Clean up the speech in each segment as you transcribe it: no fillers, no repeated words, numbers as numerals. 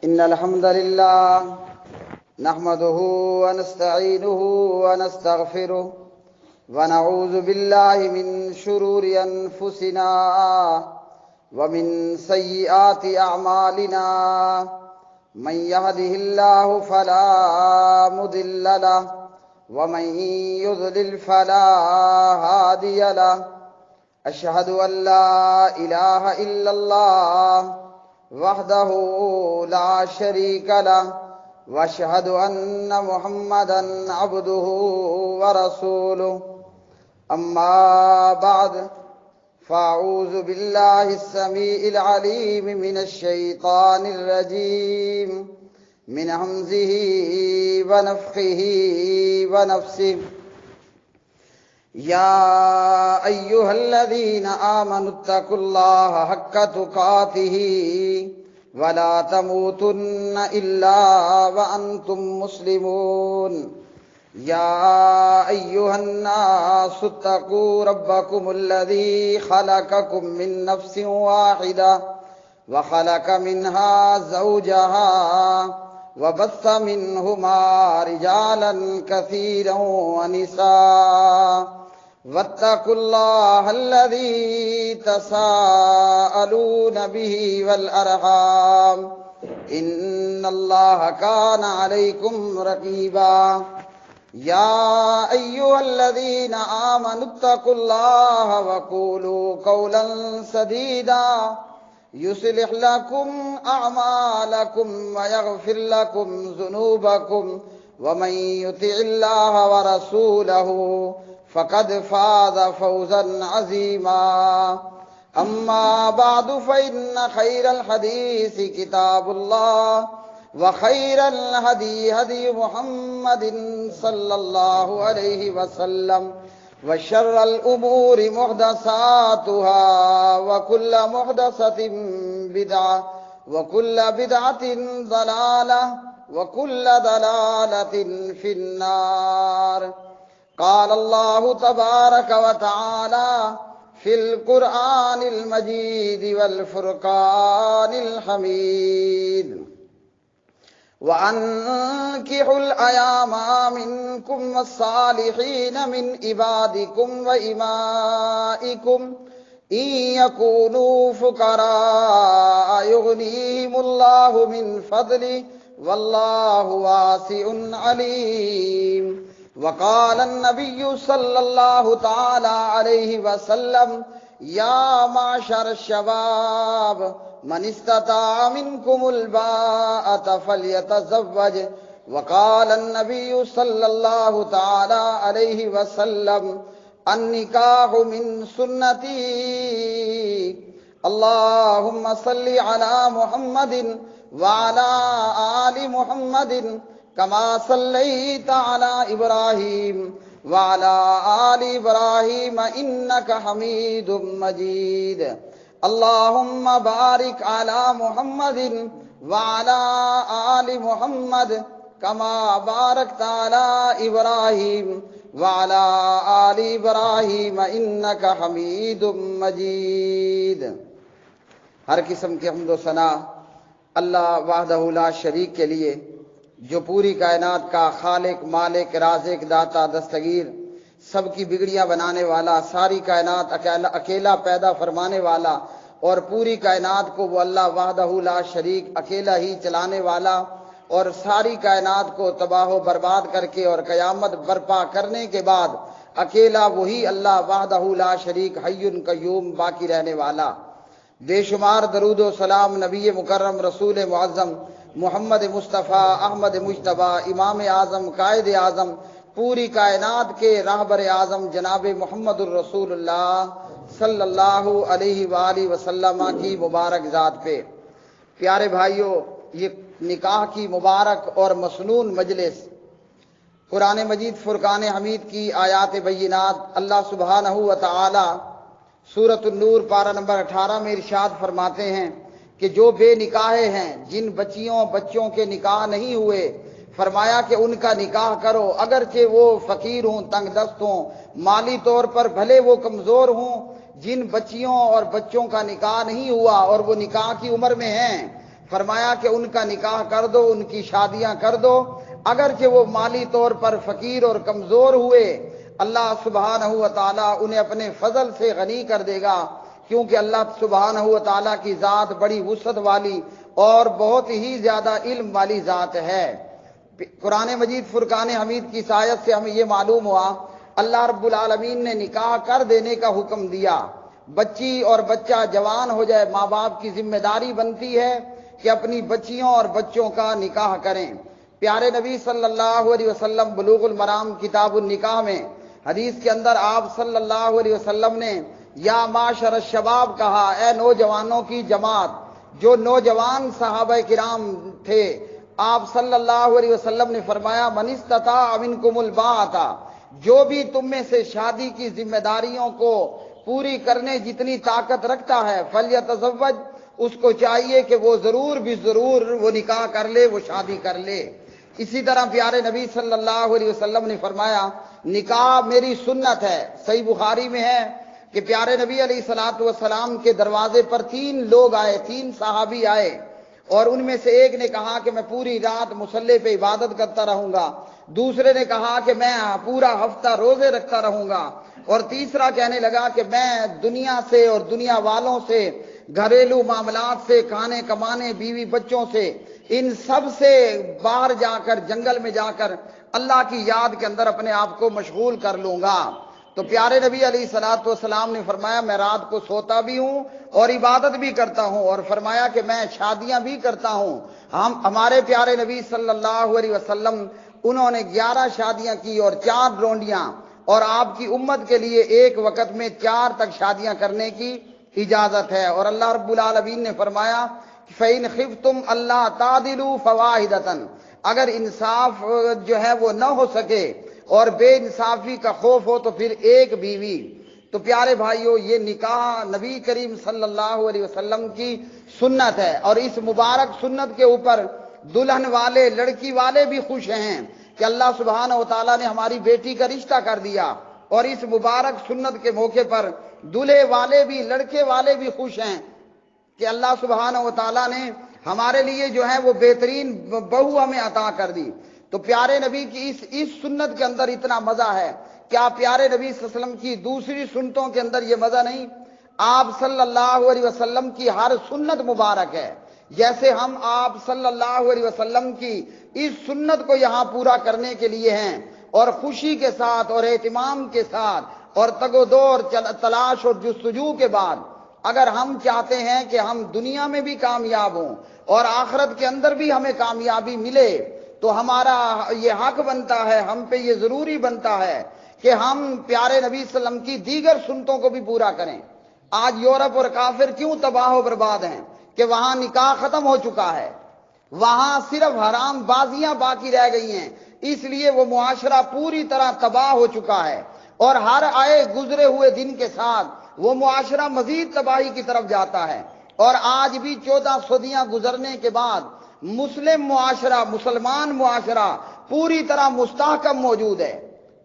إن الحمد لله نحمده ونستعينه ونستغفره ونعوذ بالله من شرور أنفسنا ومن سيئات أعمالنا من يهده الله فلا مضل له ومن يضلل فلا هادي له أشهد أن لا إله إلا الله وحده لا شريك له وأشهد أن محمدا عبده ورسوله أما بعد فأعوذ بالله السميع العليم من الشيطان الرجيم من همزه ونفخه ونفسه يا أيها الذين آمنوا اتقوا الله حق تقاته ولا تموتن إلا وأنتم مسلمون يا أيها الناس اتقوا ربكم الذي خلقكم من نفس واحدة وخلق منها زوجها وبث منهما رجالا كثيرا ونساء واتقوا الله الذي تساءلون به والأرحام إن الله كان عليكم رقيبا يا أيها الذين آمنوا اتقوا الله وقولوا قولا سديدا يصلح لكم أعمالكم ويغفر لكم ذنوبكم ومن يطع الله ورسوله فقد فاز فوزا عظيما أما بعد فإن خير الحديث كتاب الله وخير الهدي هدي محمد صلى الله عليه وسلم وشر الأمور محدثاتها وكل محدثة بدعة وكل بدعة ضلالة وكل ضلالة في النار. قال الله تبارك وتعالى في القرآن المجيد والفرقان الحميد وأنكحوا الأيام منكم والصالحين من عبادكم وإمائكم إن يكونوا فقراء يغنيهم الله من فضله والله واسع عليم. وقال النبي صلى الله تعالى عليه وسلم يا معشر الشباب من استطاع منكم الباءة فليتزوج. وقال النبي صلى الله تعالى عليه وسلم النكاح من سنتي. اللهم صل على محمد وعلى آل محمد كما صليت على إبراهيم وعلى آل إبراهيم إنك حميد مجيد. اللهم بارك على محمد وعلى آل محمد كما باركت على إبراهيم وعلى آل إبراهيم إنك حميد مجيد. ہر قسم کے حمد و ثنا اللہ وحدہ لا شریک کے لیے جو پوری کائنات کا خالق، مالک، رازق، داتا، دستگیر، سب کی بگڑیاں بنانے والا، ساری کائنات اکیلا پیدا فرمانے والا اور پوری کائنات کو وہ اللہ وحدہ لا شریک اکیلا ہی چلانے والا اور ساری کائنات کو تباہ و برباد کر کے اور قیامت برپا کرنے کے بعد اکیلا وہی اللہ وحدہ لا شریک حی قیوم باقی رہنے والا. بے شمار درود و سلام نبی مکرم رسول معظم محمد مصطفیٰ احمد مجتبیٰ امام اعظم قائد اعظم پوری کائنات کے راہبر اعظم جناب محمد الرسول اللہ صلی اللہ علیہ وآلہ وسلم کی مبارک ذات پہ. پیارے بھائیوں، یہ نکاح کی مبارک اور مسنون مجلس قرآن مجید فرقان حمید کی آیات بینات اللہ سبحانہ و تعالی سورۃ النور پارہ نمبر 18 میں ارشاد فرماتے ہیں کہ جو بے نکاحے ہیں، جن بچوں کے نکاح نہیں ہوئے، فرمایا کہ ان کا نکاح کرو، اگرچہ وہ فقیر ہوں، تنگ دست ہوں، مالی طور پر بھلے وہ کمزور ہوں. جن بچیوں اور بچوں کا نکاح نہیں ہوا اور وہ نکاح کی عمر میں ہیں، فرمایا کہ ان کا نکاح کر دو، ان کی شادیاں کر دو، اگرچہ وہ مالی طور پر فقیر اور کمزور ہوئے، اللہ سبحانہ و تعالیٰ انہیں اپنے فضل سے غنی کر دے گا، کیونکہ اللہ سبحانہ و تعالیٰ کی ذات بڑی وسعت والی اور بہت ہی زیادہ علم والی ذات ہے۔ قرآن مجید فرقان حمید کی آیت سے ہمیں یہ معلوم ہوا اللہ رب العالمین نے نکاح کر دینے کا حکم دیا۔ بچی اور بچہ جوان ہو جائے، ماں باپ کی ذمہ داری بنتی ہے کہ اپنی بچیوں اور بچوں کا نکاح کریں۔ پیارے نبی صلی اللہ علیہ وسلم بلوغ المرام کتاب النکاح میں حدیث کے اندر آپ صلی اللہ علیہ وسلم نے یا معاشر الشباب کہا، اے نوجوانوں کی جماعت۔ جو نوجوان صحابہ کرام تھے، آپ صلی اللہ علیہ وسلم نے فرمایا من استطاع منکم الباءۃ، جو بھی تم میں سے شادی کی ذمہ داریوں کو پوری کرنے جتنی طاقت رکھتا ہے فلیتزوج، اس کو چاہیے کہ وہ ضرور بھی ضرور وہ نکاح کر لے، وہ شادی کر لے۔ اسی طرح پیارے نبی صلی اللہ علیہ وسلم نے فرمایا نکاح میری سنت ہے۔ صحیح بخاری میں ہے کہ پیارے نبی علیہ الصلوۃ والسلام کے دروازے پر 3 لوگ آئے، 3 صحابی آئے، اور ان میں سے ایک نے کہا کہ میں پوری رات مصلی پہ عبادت کرتا رہوں گا، دوسرے نے کہا کہ میں پورا ہفتہ روزے رکھتا رہوں گا، اور تیسرا کہنے لگا کہ میں دنیا سے اور دنیا والوں سے، گھریلو معاملات سے، کھانے کمانے، بیوی بچوں سے، ان سب سے باہر جا کر، جنگل میں جا کر اللہ کی یاد کے اندر اپنے آپ کو مشغول کر لوں گا۔ تو پیارے نبی علیہ الصلوۃ والسلام نے فرمایا میں رات کو سوتا بھی ہوں اور عبادت بھی کرتا ہوں، اور فرمایا کہ میں شادیاں بھی کرتا ہوں۔ ہمارے پیارے نبی صلی اللہ علیہ وسلم انہوں نے 11 شادیاں کی اور 4 ڈونڈیاں، اور آپ کی امت کے لیے ایک وقت میں 4 تک شادیاں کرنے کی اجازت ہے۔ اور اللہ رب العالمین نے فرمایا فَإِنْ خِفْتُمْ أَلَّا تَعْدِلُوا فَوَاحِدَةً، اگر انصاف جو ہے وہ نہ ہو سکے اور بے انصافی کا خوف ہو تو پھر ایک بیوی۔ تو پیارے بھائیو، یہ نکاح نبی کریم صلی اللہ علیہ وسلم کی سنت ہے، اور اس مبارک سنت کے اوپر دلہن والے، لڑکی والے بھی خوش ہیں کہ اللہ سبحانہ و تعالیٰ نے ہماری بیٹی کا رشتہ کر دیا، اور اس مبارک سنت کے موقع پر دلہے والے بھی، لڑکے والے بھی خوش ہیں کہ اللہ سبحانہ و تعالیٰ نے ہمارے لیے جو ہے وہ بہترین بہو ہمیں عطا کر دی۔ تو پیارے نبی کی اس سنت کے اندر اتنا مزہ ہے، کیا پیارے نبی صلی اللہ علیہ وسلم کی دوسری سنتوں کے اندر یہ مزہ نہیں؟ آپ صلی اللہ علیہ وسلم کی ہر سنت مبارک ہے، جیسے ہم آپ صلی اللہ علیہ وسلم کی اس سنت کو یہاں پورا کرنے کے لیے ہیں، اور خوشی کے ساتھ اور اہتمام کے ساتھ اور تگ و دو اور تلاش اور جستجو کے بعد، اگر ہم چاہتے ہیں کہ ہم دنیا میں بھی کامیاب ہوں اور آخرت کے اندر بھی ہمیں کامیابی ملے، تو ہمارا یہ حق بنتا ہے، ہم پہ یہ ضروری بنتا ہے کہ ہم پیارے نبی صلی اللہ علیہ وسلم کی دیگر سنتوں کو بھی پورا کریں۔ آج یورپ اور کافر کیوں تباہ و برباد ہیں؟ کہ وہاں نکاح ختم ہو چکا ہے، وہاں صرف حرام بازیاں باقی رہ گئی ہیں، اس لیے وہ معاشرہ پوری طرح تباہ ہو چکا ہے، اور ہر آئے گزرے ہوئے دن کے ساتھ وہ معاشرہ مزید تباہی کی طرف جاتا ہے۔ اور آج بھی 14 صدیاں گزرنے کے بعد مسلم معاشرہ، مسلمان معاشرہ پوری طرح مستحکم موجود ہے،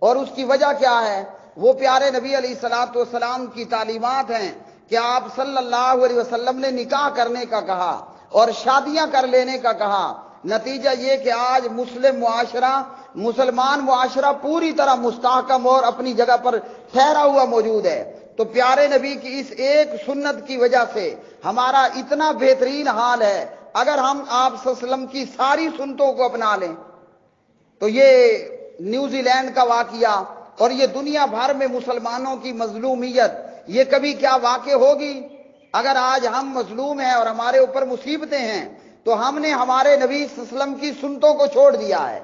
اور اس کی وجہ کیا ہے؟ وہ پیارے نبی علیہ الصلوۃ والسلام کی تعلیمات ہیں کہ آپ صلی اللہ علیہ وسلم نے نکاح کرنے کا کہا اور شادیاں کر لینے کا کہا۔ نتیجہ یہ کہ آج مسلم معاشرہ، مسلمان معاشرہ پوری طرح مستحکم اور اپنی جگہ پر ٹھہرا ہوا موجود ہے۔ تو پیارے نبی کی اس ایک سنت کی وجہ سے ہمارا اتنا بہترین حال ہے۔ اگر ہم آپ صلی اللہ علیہ وسلم کی ساری سنتوں کو اپنا لیں تو یہ نیوزی لینڈ کا واقعہ اور یہ دنیا بھر میں مسلمانوں کی مظلومیت، یہ کبھی کیا واقع ہوگی؟ اگر آج ہم مظلوم ہیں اور ہمارے اوپر مصیبتیں ہیں تو ہم نے ہمارے نبی صلی اللہ علیہ وسلم کی سنتوں کو چھوڑ دیا ہے۔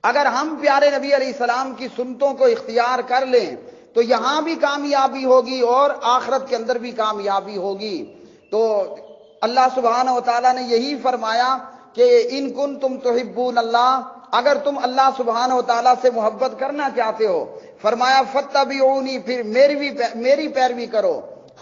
اگر ہم پیارے نبی علیہ السلام کی سنتوں کو اختیار کر لیں تو یہاں بھی کامیابی ہوگی اور آخرت کے اندر بھی کامیابی ہوگی۔ تو اللہ سبحانہ و تعالیٰ نے یہی فرمایا کہ ان کنتم تحبون اللہ، اگر تم اللہ سبحانہ و تعالیٰ سے محبت کرنا چاہتے ہو، فرمایا فاتبعونی، پھر میری پیروی کرو۔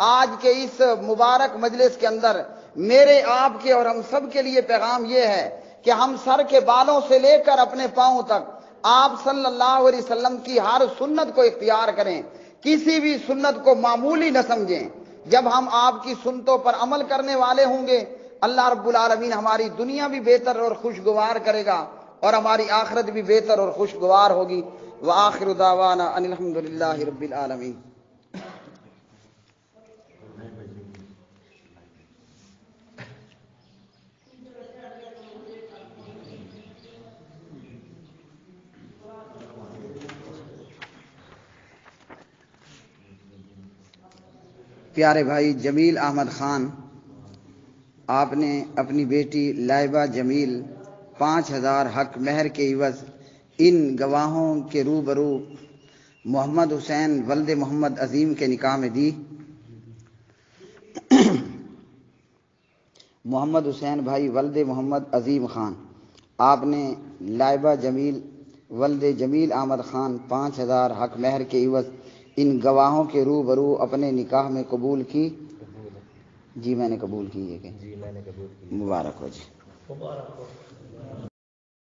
آج کے اس مبارک مجلس کے اندر میرے، آپ کے اور ہم سب کے لیے پیغام یہ ہے کہ ہم سر کے بالوں سے لے کر اپنے پاؤں تک آپ صلی اللہ علیہ وسلم کی ہر سنت کو اختیار کریں، کسی بھی سنت کو معمولی نہ سمجھیں۔ جب ہم آپ کی سنتوں پر عمل کرنے والے ہوں گے، اللہ رب العالمین ہماری دنیا بھی بہتر اور خوشگوار کرے گا اور ہماری آخرت بھی بہتر اور خوشگوار ہوگی۔ وآخر دعوانا ان الحمدللہ رب العالمین۔ پیارے بھائی جمیل احمد خان، آپ نے اپنی بیٹی لائبہ جمیل 5000 حق مہر کے عوض ان گواہوں کے روبرو محمد حسین ولد محمد عظیم کے نکاح میں دی۔ محمد حسین بھائی ولد محمد عظیم خان، آپ نے لائبہ جمیل ولد جمیل احمد خان 5000 حق مہر کے عوض ان گواہوں کے روبرو اپنے نکاح میں قبول کی؟ جی میں نے قبول کی ہے کہ مبارک ہو جی۔